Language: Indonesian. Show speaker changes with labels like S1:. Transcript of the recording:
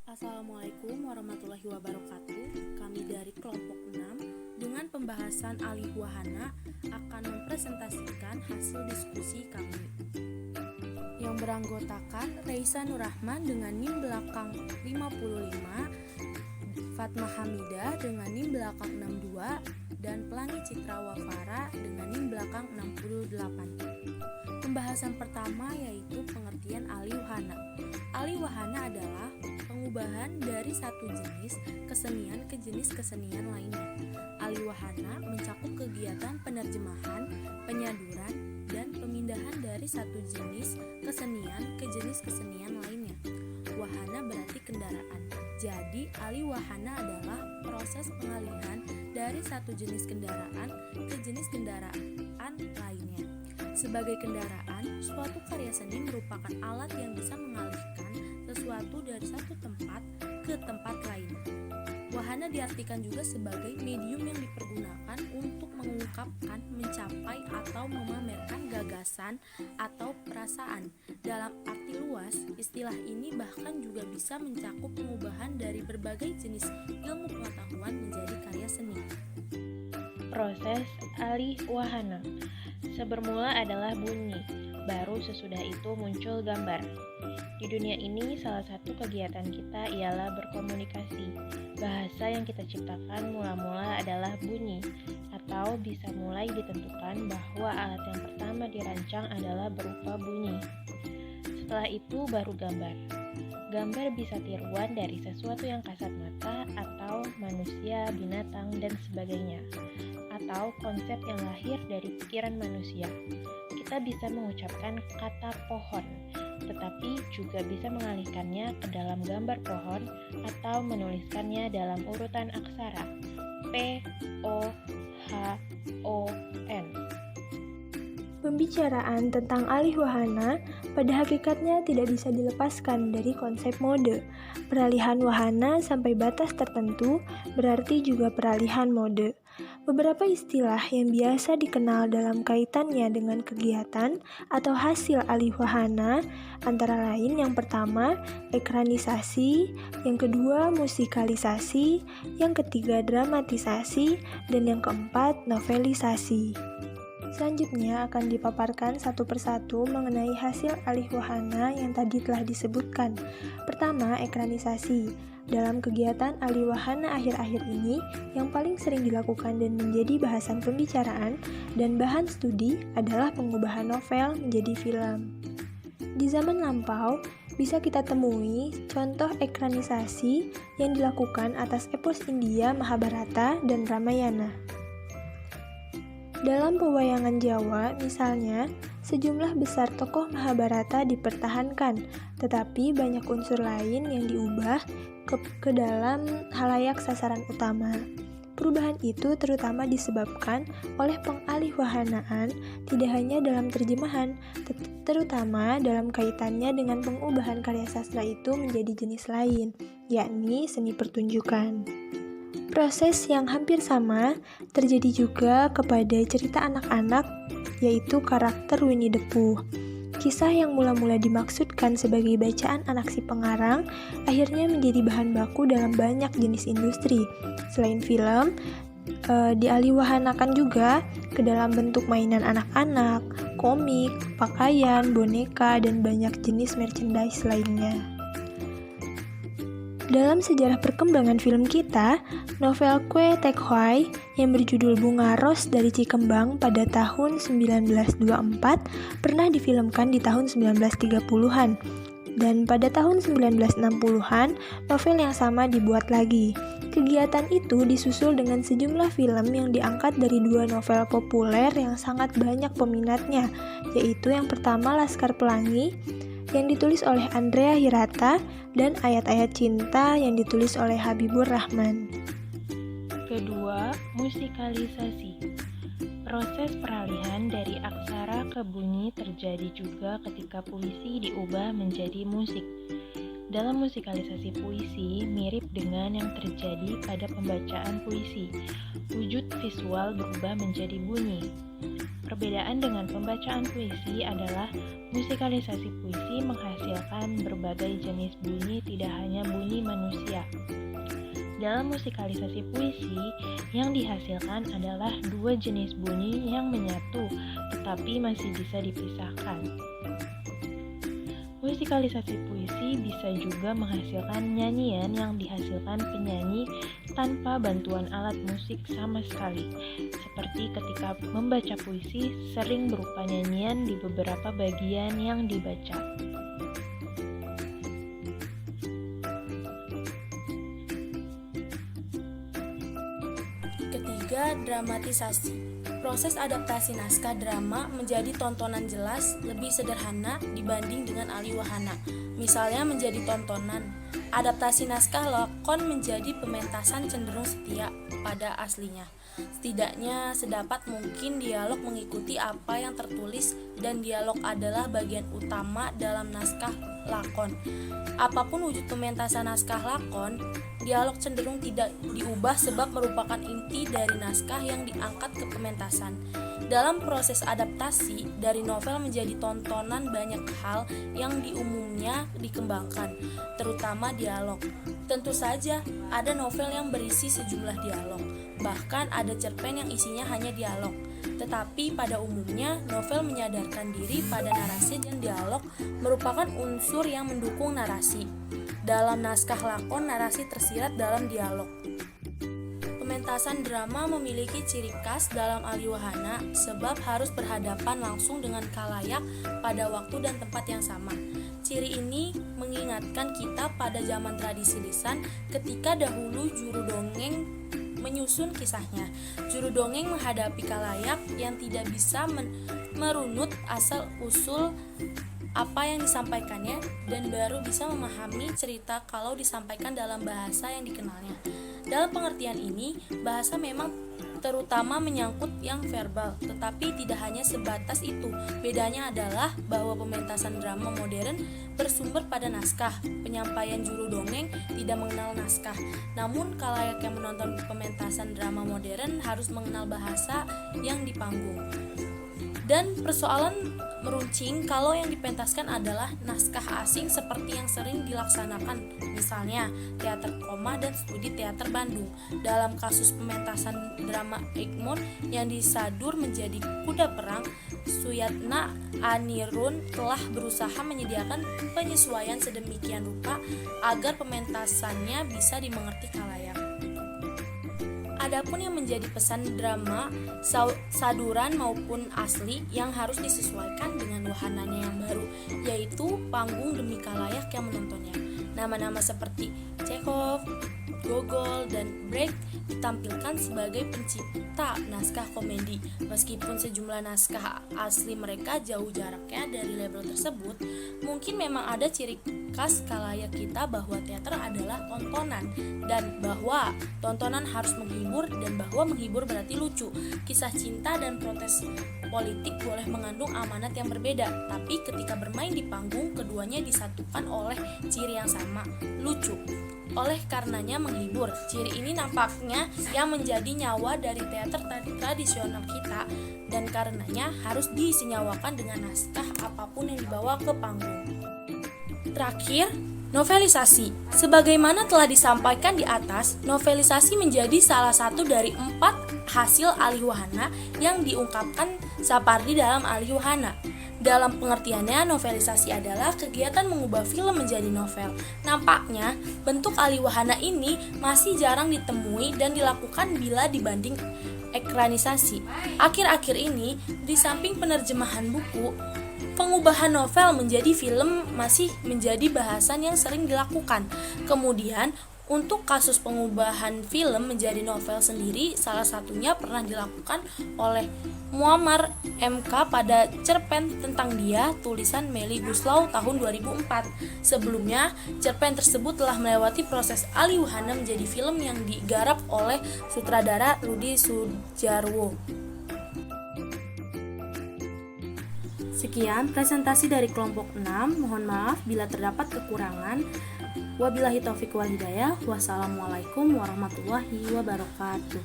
S1: Assalamualaikum warahmatullahi wabarakatuh. Kami dari kelompok 6 dengan pembahasan alih wahana akan mempresentasikan hasil diskusi kami yang beranggotakan Reisa Nurrahman dengan NIM belakang 55, Fatma Hamidah dengan NIM belakang 62, dan Pelangi Citra Wafara dengan NIM belakang 68. Pembahasan pertama yaitu pengertian alih wahana. Alih wahana adalah pengubahan dari satu jenis kesenian ke jenis kesenian lainnya. Alih wahana mencakup kegiatan penerjemahan, penyaduran, dan pemindahan dari satu jenis kesenian ke jenis kesenian lainnya. Wahana berarti kendaraan. Jadi, alih wahana adalah proses pengalihan dari satu jenis kendaraan ke jenis kendaraan lainnya. Sebagai kendaraan, suatu karya seni merupakan alat yang bisa mengalihkan sesuatu dari satu tempat ke tempat lain. Wahana diartikan juga sebagai medium yang dipergunakan untuk mengungkapkan, mencapai, atau memamerkan gagasan atau perasaan. Dalam arti luas, istilah ini bahkan juga bisa mencakup pengubahan dari berbagai jenis ilmu pengetahuan menjadi karya seni.
S2: Proses alih wahana. Bermula adalah bunyi, baru sesudah itu muncul gambar. Di dunia ini, salah satu kegiatan kita ialah berkomunikasi. Bahasa yang kita ciptakan mula-mula adalah bunyi, atau bisa mulai ditentukan bahwa alat yang pertama dirancang adalah berupa bunyi. Setelah itu baru gambar. Gambar bisa tiruan dari sesuatu yang kasat mata atau manusia, binatang, dan sebagainya, atau konsep yang lahir dari pikiran manusia. Kita bisa mengucapkan kata pohon, tetapi juga bisa mengalihkannya ke dalam gambar pohon atau menuliskannya dalam urutan aksara P, O, H, O, N.
S3: Pembicaraan tentang alih wahana pada hakikatnya tidak bisa dilepaskan dari konsep mode. Peralihan wahana sampai batas tertentu berarti juga peralihan mode. Beberapa istilah yang biasa dikenal dalam kaitannya dengan kegiatan atau hasil alih wahana antara lain yang pertama ekranisasi, yang kedua musikalisasi, yang ketiga dramatisasi, dan yang keempat novelisasi. Selanjutnya akan dipaparkan satu persatu mengenai hasil alih wahana yang tadi telah disebutkan. Pertama, ekranisasi. Dalam kegiatan alih wahana akhir-akhir ini, yang paling sering dilakukan dan menjadi bahasan pembicaraan dan bahan studi adalah pengubahan novel menjadi film. Di zaman lampau, bisa kita temui contoh ekranisasi yang dilakukan atas epos India Mahabharata dan Ramayana. Dalam pewayangan Jawa, misalnya, sejumlah besar tokoh Mahabharata dipertahankan, tetapi banyak unsur lain yang diubah ke dalam halayak sasaran utama. Perubahan itu terutama disebabkan oleh pengalihwahanaan, tidak hanya dalam terjemahan, terutama dalam kaitannya dengan pengubahan karya sastra itu menjadi jenis lain, yakni seni pertunjukan. Proses yang hampir sama terjadi juga kepada cerita anak-anak, yaitu karakter Winnie the Pooh. Kisah yang mula-mula dimaksudkan sebagai bacaan anak si pengarang, akhirnya menjadi bahan baku dalam banyak jenis industri. Selain film, dialihwahanakan juga ke dalam bentuk mainan anak-anak, komik, pakaian, boneka, dan banyak jenis merchandise lainnya. Dalam sejarah perkembangan film kita, novel Kue Tek Hwai yang berjudul Bunga Ros dari Cikembang pada tahun 1924 pernah difilmkan di tahun 1930-an. Dan pada tahun 1960-an, novel yang sama dibuat lagi. Kegiatan itu disusul dengan sejumlah film yang diangkat dari dua novel populer yang sangat banyak peminatnya, yaitu yang pertama Laskar Pelangi, yang ditulis oleh Andrea Hirata, dan Ayat-Ayat Cinta yang ditulis oleh Habibur Rahman.
S2: Kedua, musikalisasi. Proses peralihan dari aksara ke bunyi terjadi juga ketika puisi diubah menjadi musik. Dalam musikalisasi puisi mirip dengan yang terjadi pada pembacaan puisi. Wujud visual berubah menjadi bunyi. Perbedaan dengan pembacaan puisi adalah musikalisasi puisi menghasilkan berbagai jenis bunyi, tidak hanya bunyi manusia. Dalam musikalisasi puisi, yang dihasilkan adalah dua jenis bunyi yang menyatu, tetapi masih bisa dipisahkan. Musikalisasi puisi bisa juga menghasilkan nyanyian yang dihasilkan penyanyi tanpa bantuan alat musik sama sekali, seperti ketika membaca puisi sering berupa nyanyian di beberapa bagian yang dibaca.
S1: Ketiga, dramatisasi. Proses adaptasi naskah drama menjadi tontonan jelas lebih sederhana dibanding dengan aliwahana. Misalnya menjadi tontonan. Adaptasi naskah lakon menjadi pementasan cenderung setia pada aslinya. Setidaknya sedapat mungkin dialog mengikuti apa yang tertulis dan dialog adalah bagian utama dalam naskah lakon. Apapun wujud pementasan naskah lakon, dialog cenderung tidak diubah sebab merupakan inti dari naskah yang diangkat ke pementasan. Dalam proses adaptasi dari novel menjadi tontonan banyak hal yang umumnya dikembangkan, terutama dialog. Tentu saja ada novel yang berisi sejumlah dialog, bahkan ada cerpen yang isinya hanya dialog. Tetapi pada umumnya novel menyadarkan diri pada narasi dan dialog merupakan unsur yang mendukung narasi. Dalam naskah lakon, narasi tersirat dalam dialog. Pementasan drama memiliki ciri khas dalam aliwahana sebab harus berhadapan langsung dengan khalayak pada waktu dan tempat yang sama. Ciri ini mengingatkan kita pada zaman tradisi lisan ketika dahulu juru dongeng menyusun kisahnya. Juru dongeng menghadapi khalayak yang tidak bisa merunut asal-usul apa yang disampaikannya dan baru bisa memahami cerita kalau disampaikan dalam bahasa yang dikenalnya. Dalam pengertian ini, bahasa memang terutama menyangkut yang verbal, tetapi tidak hanya sebatas itu. Bedanya adalah bahwa pementasan drama modern bersumber pada naskah. Penyampaian juru dongeng tidak mengenal naskah. Namun, khalayak yang menonton pementasan drama modern harus mengenal bahasa yang dipanggung. Dan persoalan meruncing kalau yang dipentaskan adalah naskah asing seperti yang sering dilaksanakan, misalnya Teater Koma dan Studi Teater Bandung. Dalam kasus pementasan drama Egmont yang disadur menjadi kuda perang, Suyatna Anirun telah berusaha menyediakan penyesuaian sedemikian rupa agar pementasannya bisa dimengerti khalayak. Adapun yang menjadi pesan drama, saduran maupun asli yang harus disesuaikan dengan wahananya yang baru, yaitu panggung demi khalayak yang menontonnya. Nama-nama seperti Chekhov, Gogol, dan Brecht ditampilkan sebagai pencipta naskah komedi. Meskipun sejumlah naskah asli mereka jauh jaraknya dari label tersebut, mungkin memang ada ciri khas khalayak kita bahwa teater adalah tontonan dan bahwa tontonan harus menghibur dan bahwa menghibur berarti lucu. Kisah cinta dan protes politik boleh mengandung amanat yang berbeda, tapi ketika bermain di panggung keduanya disatukan oleh ciri yang sama, lucu. Oleh karenanya menghibur. Ciri ini nampaknya yang menjadi nyawa dari teater tradisional kita dan karenanya harus disenyawakan dengan naskah apapun yang dibawa ke panggung. Terakhir, novelisasi. Sebagaimana telah disampaikan di atas, novelisasi menjadi salah satu dari 4 hasil aliwahana yang diungkapkan Sapardi dalam aliwahana. Dalam pengertiannya, novelisasi adalah kegiatan mengubah film menjadi novel. Nampaknya, bentuk aliwahana ini masih jarang ditemui dan dilakukan bila dibanding ekranisasi. Akhir-akhir ini, di samping penerjemahan buku, pengubahan novel menjadi film masih menjadi bahasan yang sering dilakukan. Kemudian, untuk kasus pengubahan film menjadi novel sendiri, salah satunya pernah dilakukan oleh Muammar MK pada cerpen Tentang Dia, tulisan Melly Guslau tahun 2004. Sebelumnya, cerpen tersebut telah melewati proses aliwahana menjadi film yang digarap oleh sutradara Rudi Sudjarwo. Sekian presentasi dari kelompok 6. Mohon maaf bila terdapat kekurangan. Wabillahi taufiq wal hidayah. Wassalamualaikum warahmatullahi wabarakatuh.